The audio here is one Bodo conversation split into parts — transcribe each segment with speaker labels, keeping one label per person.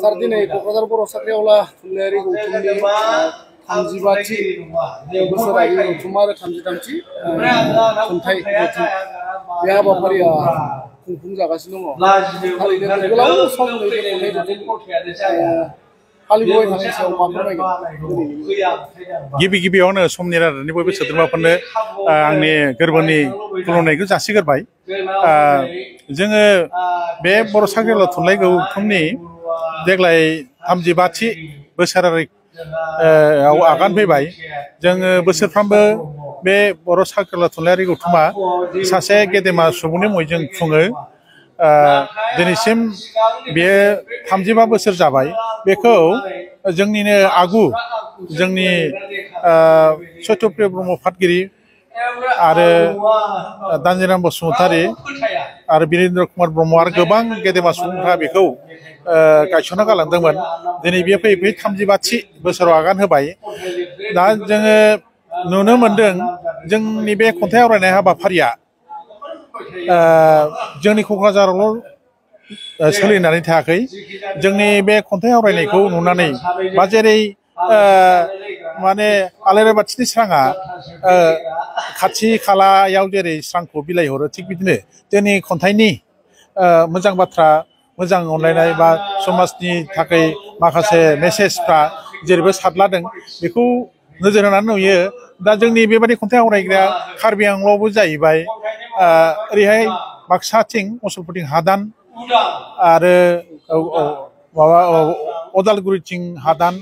Speaker 1: सार दिनै क'क्राझार बर' साख्रिआवला थुनलाइयारि गौथुमनि 35थि बोसोरारि गौथुम आरो 33थि खन्थाइ गौथुम बे हाबाफारिया खुंफुंजागासिनो दङ। थारैनो गोलाव सम खन्थाइ गौथुम फालिबोबाय थानायनि सायाव मा फोरमायगोन?
Speaker 2: गिबियावनो समनि रादानि बयबो सोद्रोमाफोरनो आंनि गोरबोनि खुलुमनायखौ जासिगोरबाय। जोङो बे बर' साख्रिआवला थुनलाइ गौथुमनि देग्लाय 35थि बोसोरारि आगान फैबाय। जोङो बोसोरफ्रामबो बे बर' साख्रिआवला थुनलाइयारि गौथुमा सासे गेदेमा सुबुंनि मुङै जों खुङो। दिनैसिम बेयो 35 बोसोर जाबाय। बेखौ जोंनिनो आगु जोंनि सत्यप्रिय ब्रह्म फादगिरि आरो दानजिराम बसुमतारी आरो बिरेन्द्र कुमार ब्रह्म आरो गोबां गेदेमा सुबुंफ्रा बेखौ गायसनना गालांदोंमोन। दिनै बेयो फैयै फैयै 35थि बोसोराव आगान होबाय। दा जोङो नुनो मोनदों जोंनि बे खन्थाइ आवरायनाय हाबाफारिया जोंनि क'क्राझारावल' सोलिनानै थायाखै। जोंनि बे खन्थाइ आवरायनायखौ नुनानै बा जेरै माने आलारि बाथिनि स्राङा खाथि खालायाव जेरै स्रांखौ बिलाइहरो, थिग बिदिनो जोंनि खन्थाइनि मोजां बाथ्रा, मोजां अनलायनाय बा समाजनि थाखाय माखासे मेसेजफ्रा जेरैबो सारलादों, बेखौ नोजोर होनानै नुयो। दा जोंनि बेबादि खन्थाइ आवरायग्राया कार्बि आंलंआवबो जाहैबाय, ओरैहाय बाक्साथिं मुसलपुरथिं हादान आरो माबा अदालगुरिथिं हादान,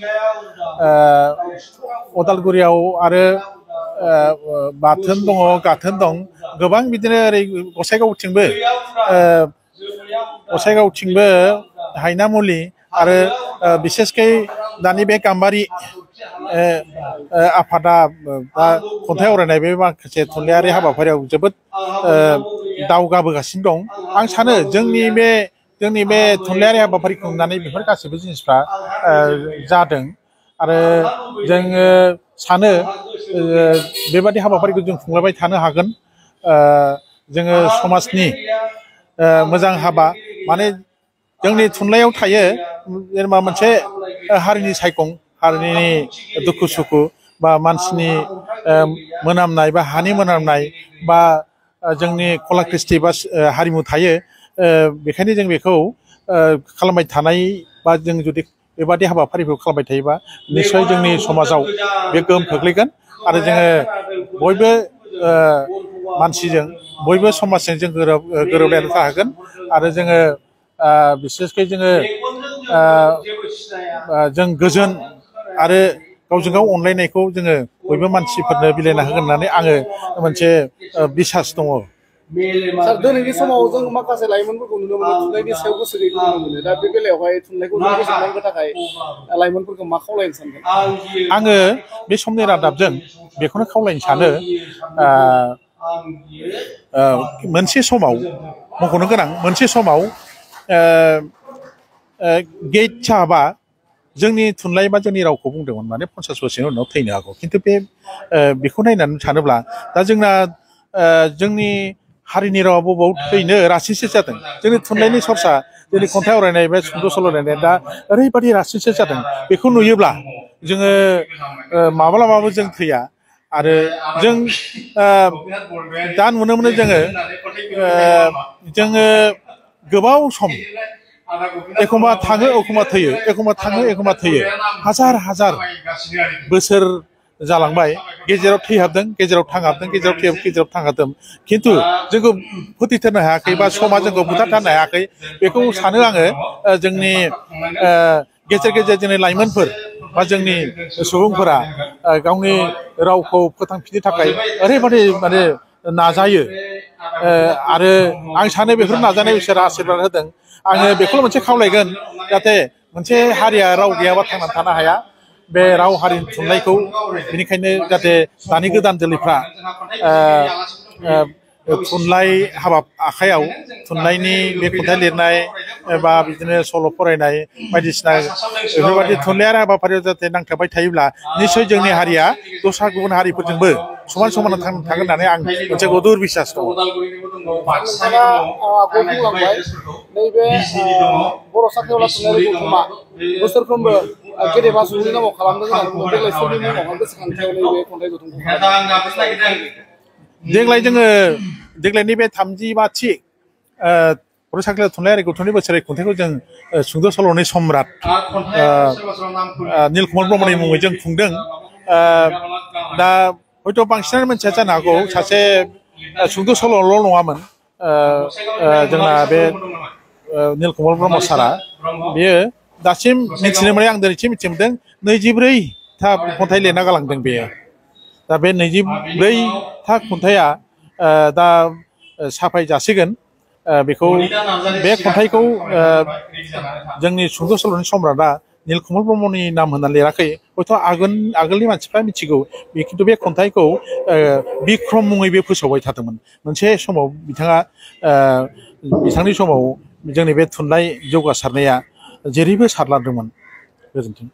Speaker 2: अदालगुरियाव आरो बाथोन दङ, गाथोन दं, गोबां बिदिनो ओरै गसाइगावथिंबो हायनामुलि आरो बिसेसकै दानि बे गाम्बारि आफादा बा खन्थाइ आवरायनाय बे माखासे थुनलाइयारि हाबाफारियाव जोबोद दावगाबोगासिनो दं। आं सानो जोंनि बे थुनलाइयारि हाबाफारि खुंनानै बेफोर गासैबो जिनिसफ्रा जादों आरो जोङो सानो बेबादि हाबाफारिखौ जों खुंलायबाय थानो हागोन। जोङो समाजनि मोजां हाबा, माने जोंनि थुनलाइयाव थायो जेनेबा मोनसे हारिनि सायखं, हारिनि दुखु सुखु बा मानसिनि मोनामनाय बा हानि मोनामनाय बा जोंनि कला कृष्टि बा हारिमु थायो। बेखायनो जों बेखौ खालामबाय थानाय बा जों जुदि बेबादि हाबाफारिखौ खालामबाय थायोबा निस्सय जोंनि समाजाव बे गोहोम खोख्लैगोन आरो जोङो बयबो मानसिजों, बयबो समाजजों जों गोरोबलायनानै थागोन आरो जोङो बिसेसकै जों गोजोन आरो गावजों गाव अनलायनायखौ जोङो बयबो मानसिफोरनो बिलाइना होगोन होननानै आङो मोनसे बिसास दङ।
Speaker 1: सार दिनैनि समाव जों माखासे लाइमोनफोरखौ नुनो मोनो थुनलाइनि सायाव गोसो गैयैखौ नुनो मोनो। दा बे बेलायावहाय थुनलाइखौ जौगाहोनो थाखाय लाइमोनफोरखौ मा खावलायनो सानगोन?
Speaker 2: आङो बे समनि रादाबजों बेखौनो खावलायनो सानो, मोनसे समाव मख'नो गोनां, मोनसे समाव गेट साहाबा जोंनि थुनलाइ बा जोंनि रावखौ बुंदोंमोन, माने 50 बोसोरनि उनाव थैनो हागौ। खिन्थु बेखौ नायनानै सानोब्ला दा जोंना जोंनि हारिनि रावा बबाव थैनो रासिनसो जादों। जोंनि थुनलाइनि सरसा, जोंनि खन्थाइ आवरायनाय बा सुंद' सल' लिरनाय दा ओरैबादि रासिनसो जादों। बेखौ नुयोब्ला जोङो माब्लाबाबो जों थैया आरो जों दा नुनो मोनो जोङो गोबाव सम एखमबा थाङो एखमबा थैयो, एखमबा थाङो एखमबा थैयो, हाजार बोसोर जालांबाय, गेजेराव थैहाबदों, गेजेराव थांहाबदों, गेजेराव थांहाबदों, खिन्थु जोंखौ फोथैथारनो हायाखै बा समा जोंखौ बुथारथारनो हायाखै। बेखौ सानो आङो जोंनि गेजेर जोंनि लाइमोनफोर बा जोंनि सुबुंफोरा गावनि रावखौ फोथांफिननो थाखाय ओरैबादि माने नाजायो आरो आं सानो बेफोर नाजानाय इसोरा आशीर्बाद होदों। आङो बेखौल' मोनसे खावलायगोन, जाहाथे मोनसे हारिया राव गैयाबा थांनानै थानो हाया। बे राव हारिनि थुनलाइखौ बेनिखायनो जाहाथे दानि गोदान जोलैफ्रा थुनलाइ हाबा आखायाव थुनलाइनि बे खन्थाइ लिरनाय एबा बिदिनो सल' फरायनाय बायदिसिना बेफोरबायदि थुनलाइयारि हाबाफारियाव जाहाथे नांथाबबाय थायोब्ला निस्सय जोंनि हारिया दस्रा गुबुन हारिफोरजोंबो समान समान थांगोन होननानै आं मोनसे गदुर बिसास दङ।
Speaker 1: नोंथाङा आगोल बुंलांबाय नैबे बर' साख्रिआवला थुनलाइयारि गौथुमा बोसोरफ्रोमबो गेदेमा सुबुंनि नामाव खालामदों होननानै बुङो देग्लाय सोरनि मुङावहाय गोसोखांथियाव नैबे खन्थाइ गौथुमखौ
Speaker 2: देग्लाय जोङो देग्लायनि बे 32थि बर' साख्रिआवला थुनलाइयारि गौथुमनि बोसोरारि खुंथायखौ जों सुंद' सल'नि सम्राट नीलकमल ब्रह्मनि मुङै जों खुंदों। दा हयथ' बांसिनानो मोनथिया जानो हागौ सासे सुंद' सल'ल' नङामोन जोंना बे नीलकमल ब्रह्म सारा बेयो दासिम मिथिनो मोनै आं दिनैसिम मिथि मोनदों 24था खन्थाइ लिरना गालांदों बेयो। दा बे 24था खन्थाइया दा साफाय जासिगोन बेखौ बे खन्थाइखौ जोंनि सुंद' सल'नि सम्राटआ नीलकमल ब्रह्मनि नाम होनना लिराखै हयथ' आगोलनि मानसिफ्रा मिथिगौ खिन्थु बे खन्थाइखौ बिक्रम मुङै बे फोसावबाय थादोंमोन। मोनसे समाव बिथाङा बिथांनि समाव जोंनि बे थुनलाइ जौगासारनाया जेरैबो सारलांदोंमोन। गोजोन्थों।